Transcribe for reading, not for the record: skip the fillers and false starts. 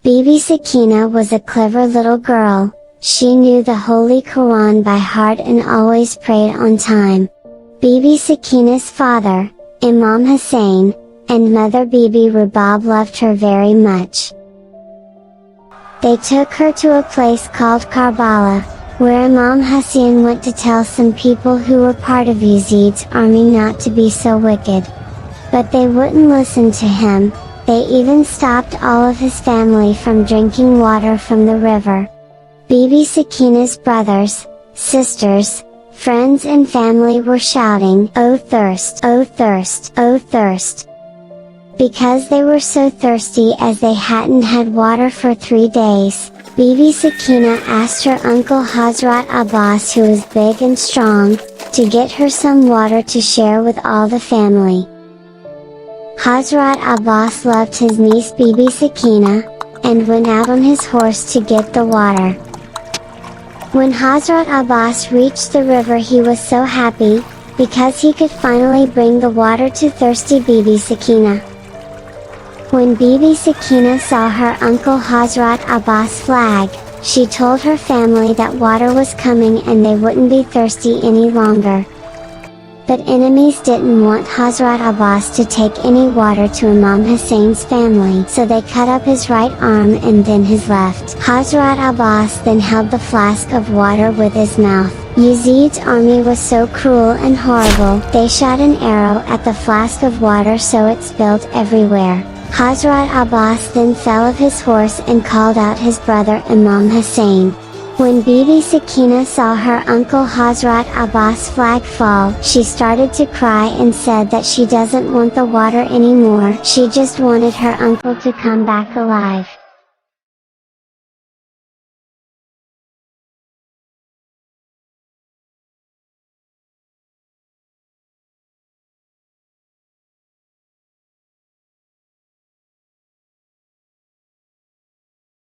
Bibi Sakina was a clever little girl. She knew the Holy Quran by heart and always prayed on time. Bibi Sakina's father, Imam Hussain, and mother Bibi Rabab loved her very much. They took her to a place called Karbala, where Imam Hussain went to tell some people who were part of Yazid's army not to be so wicked. But they wouldn't listen to him. They even stopped all of his family from drinking water from the river. Bibi Sakina's brothers, sisters, friends and family were shouting, "Oh thirst! Oh thirst! Oh thirst!" Because they were so thirsty as they hadn't had water for 3 days, Bibi Sakina asked her uncle Hazrat Abbas, who was big and strong, to get her some water to share with all the family. Hazrat Abbas loved his niece Bibi Sakina, and went out on his horse to get the water. When Hazrat Abbas reached the river, he was so happy, because he could finally bring the water to thirsty Bibi Sakina. When Bibi Sakina saw her uncle Hazrat Abbas' flag, she told her family that water was coming and they wouldn't be thirsty any longer. But enemies didn't want Hazrat Abbas to take any water to Imam Hussein's family, so they cut up his right arm and then his left. Hazrat Abbas then held the flask of water with his mouth. Yazid's army was so cruel and horrible, they shot an arrow at the flask of water so it spilled everywhere. Hazrat Abbas then fell off his horse and called out his brother Imam Hussain. When Bibi Sakina saw her uncle Hazrat Abbas' flag fall, she started to cry and said that she doesn't want the water anymore, she just wanted her uncle to come back alive.